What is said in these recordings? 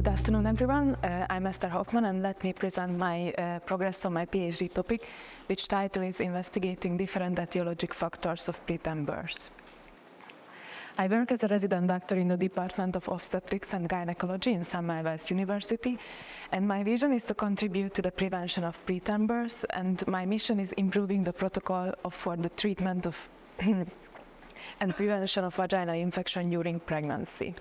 Good afternoon, everyone. I'm Eszter Hoffmann, and let me present my progress on my PhD topic, which title is Investigating Different Etiologic Factors of Preterm Birth. I work as a resident doctor in the Department of Obstetrics and Gynecology in Semmelweis University, and my vision is to contribute to the prevention of preterm birth, and my mission is improving the protocol for the treatment of and prevention of vaginal infection during pregnancy.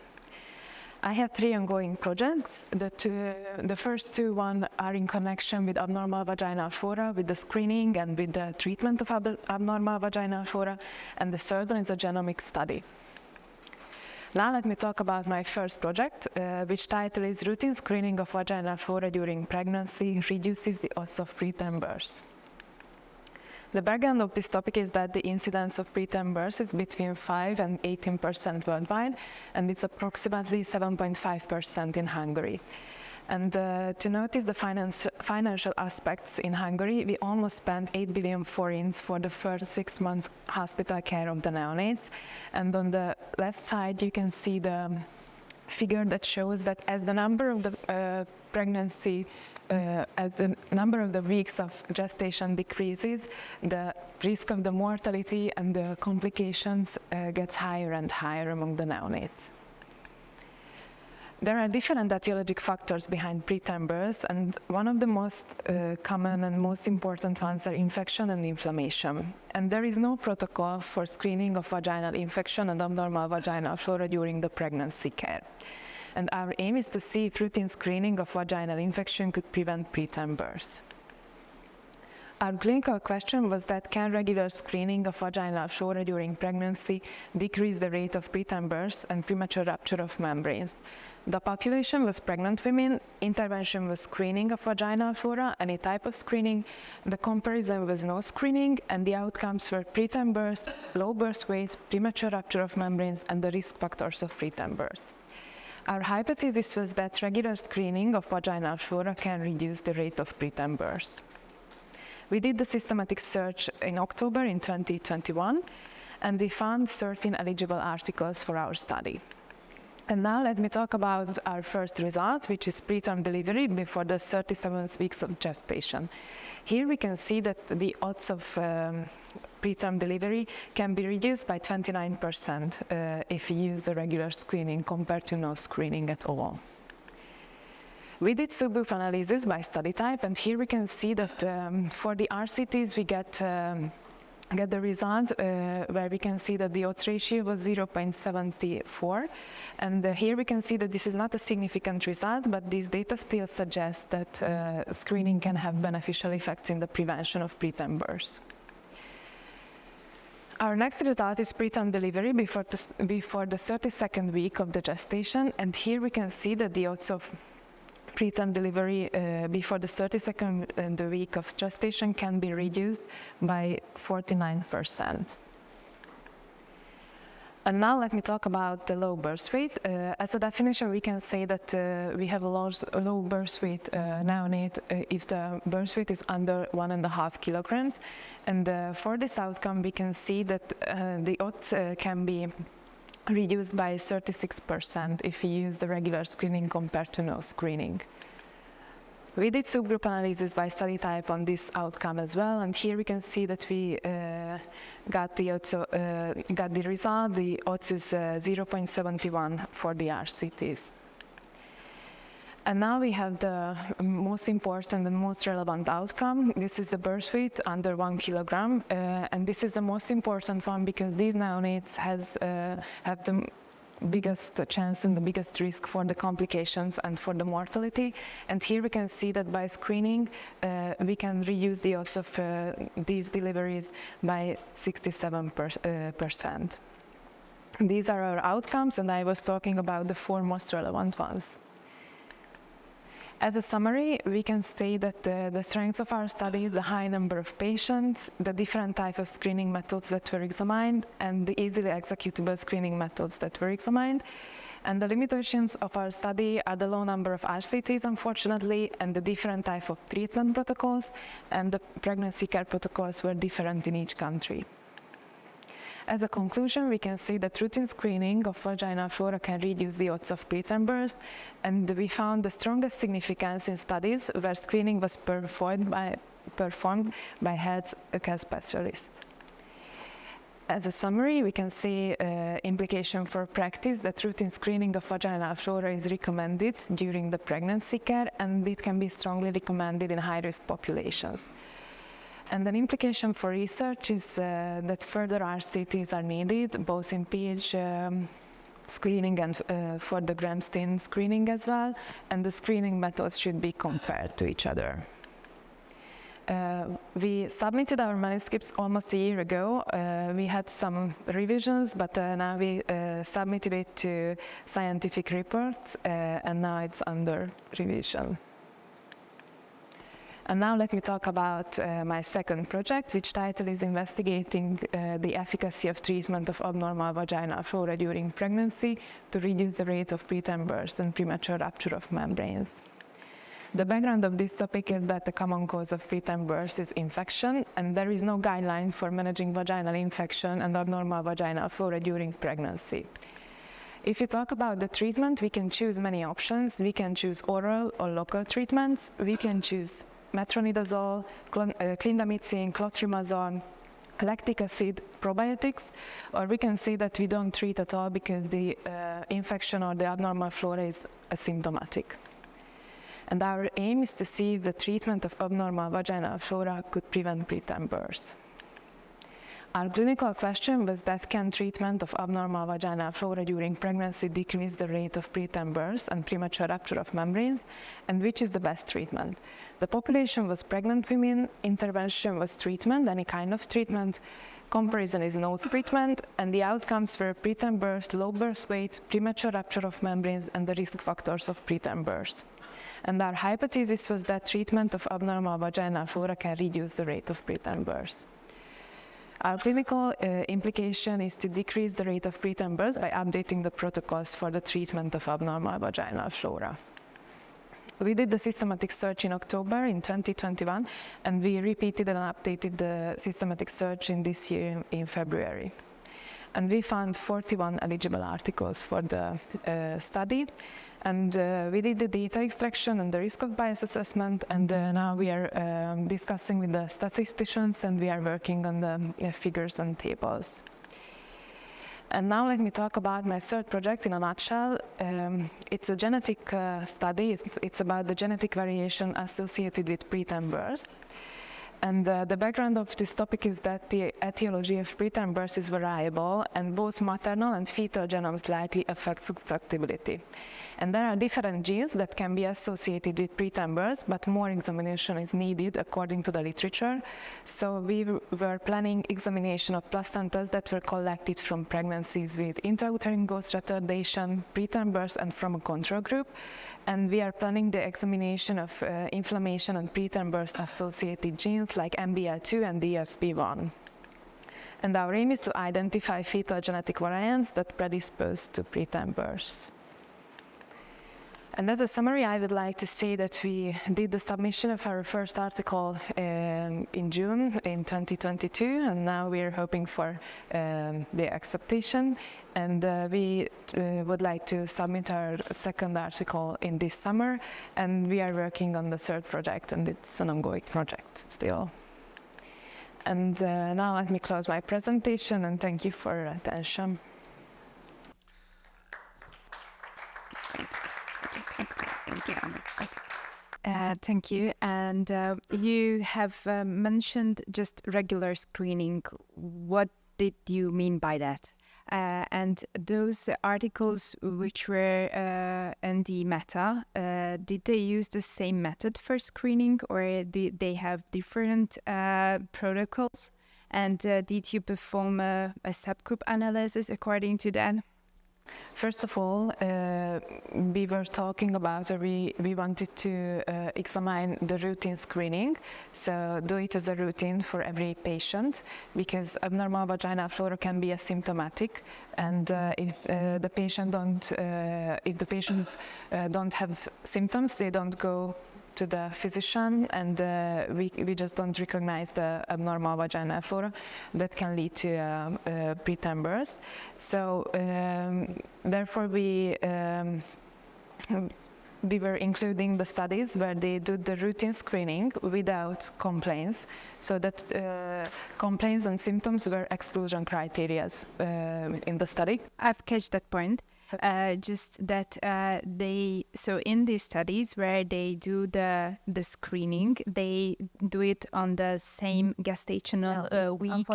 I have 3 ongoing projects. The first 2 are in connection with abnormal vaginal flora, with the screening and with the treatment of abnormal vaginal flora, and the third one is a genomic study. Now let me talk about my first project, which title is Routine Screening of Vaginal Flora During Pregnancy Reduces the Odds of Preterm Birth. The background of this topic is that the incidence of preterm birth is between 5 and 18% worldwide, and it's approximately 7.5% in Hungary. And to notice the financial aspects in Hungary, we almost spent 8 billion forints for the first 6 months hospital care of the neonates. And on the left side, you can see the figure that shows that as the number of the pregnancy as the number of the weeks of gestation decreases, the risk of the mortality and the complications gets higher and higher among the neonates. There are different etiologic factors behind preterm birth, and one of the most common and most important ones are infection and inflammation. And there is no protocol for screening of vaginal infection and abnormal vaginal flora during the pregnancy care. And our aim is to see if routine screening of vaginal infection could prevent preterm birth. Our clinical question was that can regular screening of vaginal flora during pregnancy decrease the rate of preterm birth and premature rupture of membranes? The population was pregnant women, intervention was screening of vaginal flora, any type of screening, the comparison was no screening, and the outcomes were preterm birth, low birth weight, premature rupture of membranes, and the risk factors of preterm birth. Our hypothesis was that regular screening of vaginal flora can reduce the rate of preterm birth. We did the systematic search in October in 2021, and we found 13 eligible articles for our study. And now let me talk about our first result, which is preterm delivery before the 37 weeks of gestation. Here we can see that the odds of preterm delivery can be reduced by 29% if you use the regular screening compared to no screening at all. We did subgroup analysis by study type, and here we can see that for the RCTs we get the result where we can see that the odds ratio was 0.74, and here we can see that this is not a significant result, but these data still suggest that screening can have beneficial effects in the prevention of preterm birth. Our next result is preterm delivery before the 32nd week of the gestation, and here we can see that the odds of preterm delivery before the 32nd week of gestation can be reduced by 49%. And now let me talk about the low birth weight. As a definition, we can say that we have a low birth weight neonate if the birth weight is under 1.5 kilograms. And for this outcome, we can see that the odds can be reduced by 36% if we use the regular screening compared to no screening. We did subgroup analysis by study type on this outcome as well, and here we can see that we got the result. The odds is 0.71 for the RCTs. And now we have the most important and most relevant outcome. This is the birth weight under 1 kilogram, and this is the most important one because these neonates have the biggest chance and the biggest risk for the complications and for the mortality. And here we can see that by screening, we can reduce the odds of these deliveries by 67%. These are our outcomes, and I was talking about the 4 most relevant ones. As a summary, we can say that the strengths of our study is the high number of patients, the different type of screening methods that were examined, and the easily executable screening methods that were examined. And the limitations of our study are the low number of RCTs, unfortunately, and the different type of treatment protocols, and the pregnancy care protocols were different in each country. As a conclusion, we can see that routine screening of vaginal flora can reduce the odds of preterm birth, and we found the strongest significance in studies where screening was performed by health care specialists. As a summary, we can see implication for practice that routine screening of vaginal flora is recommended during the pregnancy care, and it can be strongly recommended in high-risk populations. And an implication for research is that further RCTs are needed, both in pH screening and for the Gram-Stain screening as well, and the screening methods should be compared to each other. We submitted our manuscripts almost a year ago. We had some revisions, but now we submitted it to scientific reports, and now it's under revision. And now let me talk about my second project, which title is investigating the efficacy of treatment of abnormal vaginal flora during pregnancy to reduce the rate of preterm birth and premature rupture of membranes. The background of this topic is that the common cause of preterm birth is infection, and there is no guideline for managing vaginal infection and abnormal vaginal flora during pregnancy. If we talk about the treatment, we can choose many options. We can choose oral or local treatments. We can choose metronidazole, clindamycin, clotrimazole, lactic acid, probiotics, or we can say that we don't treat at all because the infection or the abnormal flora is asymptomatic. And our aim is to see if the treatment of abnormal vaginal flora could prevent preterm birth. Our clinical question was that can treatment of abnormal vaginal flora during pregnancy decrease the rate of preterm birth and premature rupture of membranes, and which is the best treatment? The population was pregnant women, intervention was treatment, any kind of treatment, comparison is no treatment, and the outcomes were preterm birth, low birth weight, premature rupture of membranes, and the risk factors of preterm birth. And our hypothesis was that treatment of abnormal vaginal flora can reduce the rate of preterm birth. Our clinical implication is to decrease the rate of preterm birth by updating the protocols for the treatment of abnormal vaginal flora. We did the systematic search in October in 2021, and we repeated and updated the systematic search in this year in February. And we found 41 eligible articles for the study. And we did the data extraction and the risk of bias assessment, and now we are discussing with the statisticians, and we are working on the figures and tables. And now let me talk about my third project in a nutshell. It's a genetic study. It's about the genetic variation associated with preterm birth. And the background of this topic is that the etiology of preterm birth is variable, and both maternal and fetal genomes likely affect susceptibility. And there are different genes that can be associated with preterm birth, but more examination is needed according to the literature. So we were planning examination of placentas that were collected from pregnancies with intrauterine growth retardation, preterm birth, and from a control group. And we are planning the examination of inflammation and preterm birth associated genes like MBL2 and DSP1. And our aim is to identify fetal genetic variants that predispose to preterm birth. And as a summary, I would like to say that we did the submission of our first article in June in 2022, and now we are hoping for the acceptation. And we would like to submit our second article in this summer, and we are working on the third project, and it's an ongoing project still. And now let me close my presentation, and thank you for your attention. Thank you. And you have mentioned just regular screening. What did you mean by that? And those articles which were in the meta, did they use the same method for screening, or did they have different protocols? And did you perform a subgroup analysis according to that? First of all, we were talking about, or we wanted to examine the routine screening, so do it as a routine for every patient, because abnormal vaginal flora can be asymptomatic, and if the patients don't have symptoms, they don't go to the physician, and we just don't recognize the abnormal vaginal flora that can lead to preterm birth. So therefore we were including the studies where they do the routine screening without complaints, so that complaints and symptoms were exclusion criteria in the study. I've catched that point. Just that so in these studies where they do the screening, they do it on the same gestational week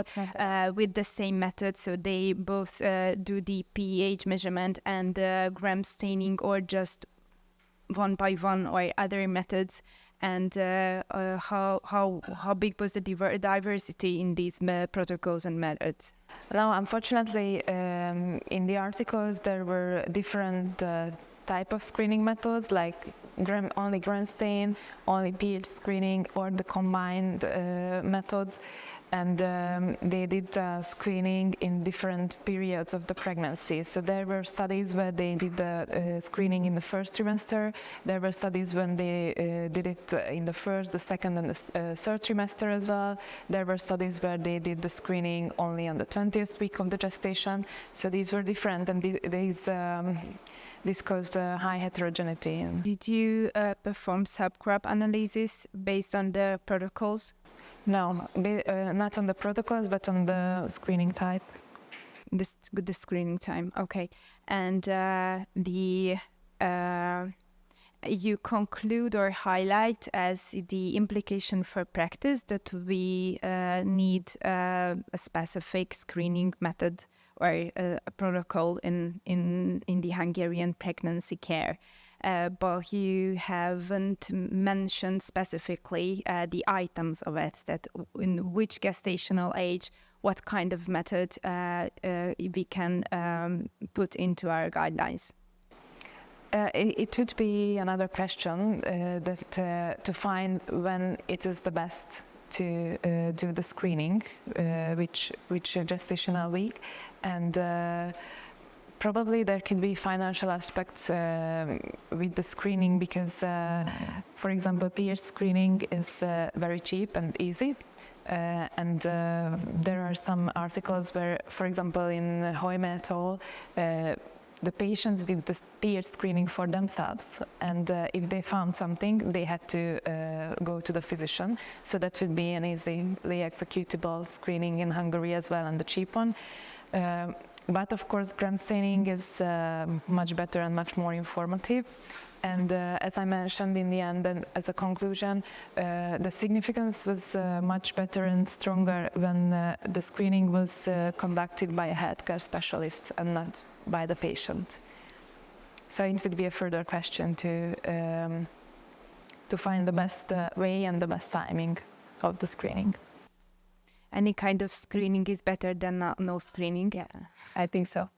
with the same method. So they both do the pH measurement and gram staining, or just one by one, or other methods. And how big was the diversity in these protocols and methods? Now, unfortunately, in the articles there were different type of screening methods, like only gram stain, only pH screening, or the combined methods. And they did screening in different periods of the pregnancy. So there were studies where they did the screening in the first trimester. There were studies when they did it in the first, the second, and the third trimester as well. There were studies where they did the screening only on the 20th week of the gestation. So these were different, and this caused high heterogeneity. Did you perform subgroup analysis based on the protocols? No, not on the protocols, but on the screening type. The screening time, okay. And you conclude or highlight as the implication for practice that we need a specific screening method or a protocol in the Hungarian pregnancy care. But you haven't mentioned specifically the items of it, that in which gestational age, what kind of method we can put into our guidelines. It would be another question to find when it is the best to do the screening, which gestational week, and probably there could be financial aspects with the screening, because, for example, pH screening is very cheap and easy. And there are some articles where, for example, in Hoffmann et al., the patients did the pH screening for themselves, and if they found something, they had to go to the physician. So that would be an easily executable screening in Hungary as well, and the cheap one. But of course, gram staining is much better and much more informative. And as I mentioned in the end, and as a conclusion, the significance was much better and stronger when the screening was conducted by a healthcare specialist and not by the patient. So it would be a further question to find the best way and the best timing of the screening. Any kind of screening is better than no screening. Yeah, I think so.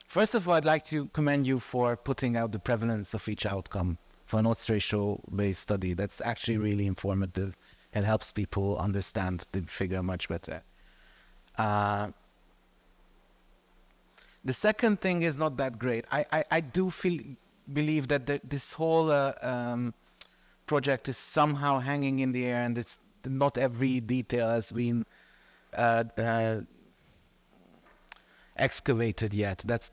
First of all, I'd like to commend you for putting out the prevalence of each outcome for an odds ratio-based study. That's actually really informative and helps people understand the figure much better. The second thing is not that great. I do believe that this whole project is somehow hanging in the air, and it's not every detail has been excavated yet. That's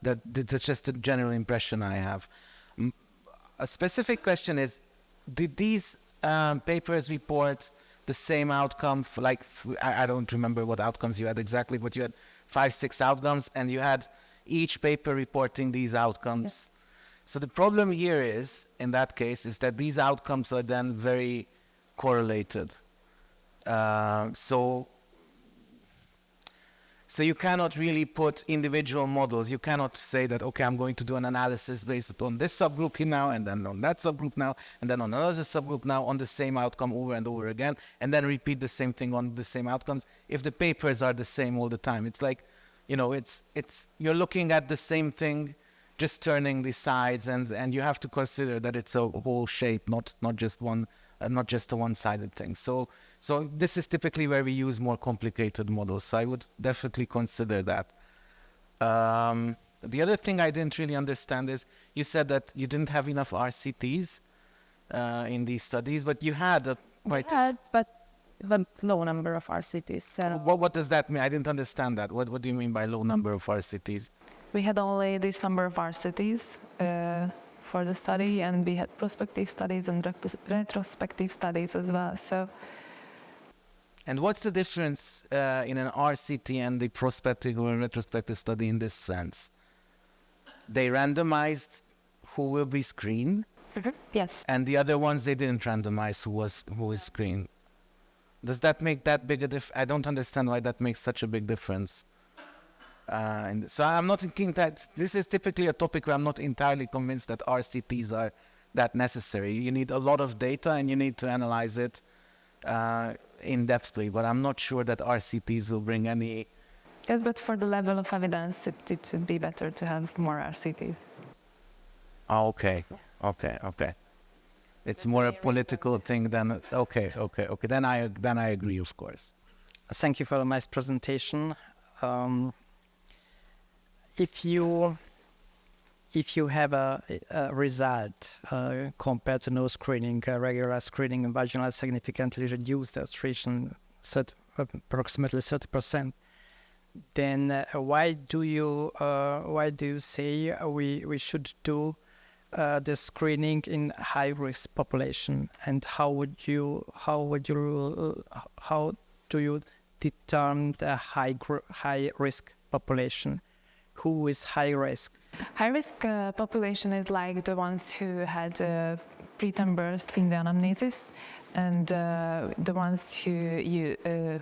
just a general impression I have. A specific question is, did these papers report the same outcome? I don't remember what outcomes you had exactly, but you had 5-6 outcomes, and you had each paper reporting these outcomes. Yes. So the problem here is, in that case, is that these outcomes are then very correlated. So you cannot really put individual models. You cannot say that, okay, I'm going to do an analysis based on this subgroup here now, and then on that subgroup now, and then on another subgroup now, on the same outcome over and over again, and then repeat the same thing on the same outcomes if the papers are the same all the time. It's like, you're looking at the same thing, just turning the sides, and you have to consider that it's a whole shape, not just one. Not just a one-sided thing. So this is typically where we use more complicated models. So I would definitely consider that. The other thing I didn't really understand is you said that you didn't have enough RCTs. in these studies, but you had a quite... but low number of RCTs. So What does that mean? I didn't understand that. What do you mean by low number of RCTs? we had only this number of RCTs for the study, and we had prospective studies and retrospective studies as well. So. And what's the difference in an RCT and the prospective or retrospective study in this sense? They randomized who will be screened, Yes. and the other ones they didn't randomize who is screened. Does that make that big a difference? I don't understand why that makes such a big difference. And so I'm not thinking that this is typically a topic where I'm not entirely convinced that RCTs are that necessary. You need a lot of data and you need to analyze it in-depthly, but I'm not sure that RCTs will bring any... Yes, but for the level of evidence, it would be better to have more RCTs. Oh, okay. It's more a political thing than... Okay. Then I agree, of course. Thank you for the nice presentation. If you have a result compared to no screening, regular screening in vaginal significantly reduced the attrition, approximately 30%, then why do you say we should do the screening in high risk population, and how do you determine the high risk population? Who is high risk? High risk population is like the ones who had preterm birth in the anamnesis, and the ones who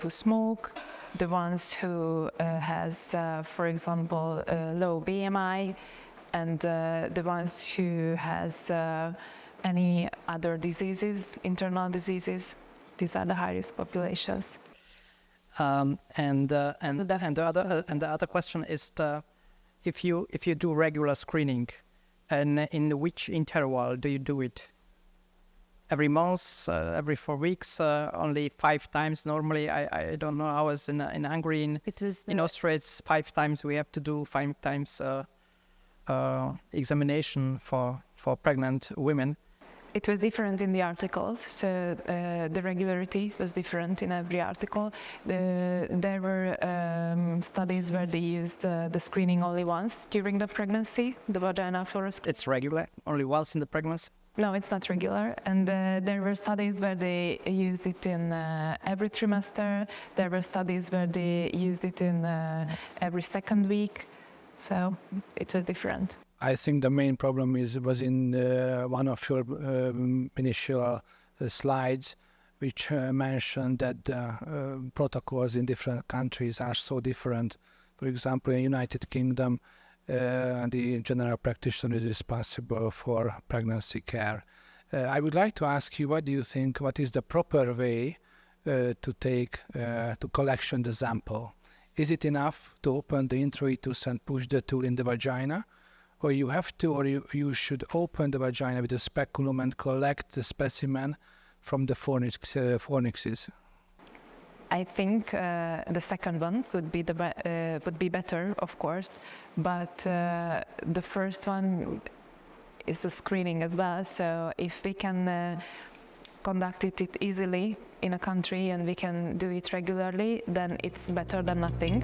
smoke, the ones who has, for example, low BMI, and the ones who has any other diseases, internal diseases. These are the high risk populations. And the other question is if you do regular screening, and in which interval do you do it? Every month, every 4 weeks, only 5 times normally. I don't know. I was in Hungary. In Austria, it's 5 times. We have to do 5 times examination for pregnant women. It was different in the articles, so the regularity was different in every article. There were studies where they used the screening only once during the pregnancy, the vaginal flora. It's regular, only once in the pregnancy? No, it's not regular. And there were studies where they used it in every trimester. There were studies where they used it in every second week. So it was different. I think the main problem was in one of your initial slides, which mentioned that protocols in different countries are so different. For example, in United Kingdom, the general practitioner is responsible for pregnancy care. I would like to ask you, what do you think, what is the proper way to collection the sample? Is it enough to open the introitus and push the tool in the vagina? Or you have to, or you should open the vagina with a speculum and collect the specimen from the fornixes? I think the second one would be better, of course, but the first one is the screening as well. So if we can conduct it easily in a country and we can do it regularly, then it's better than nothing.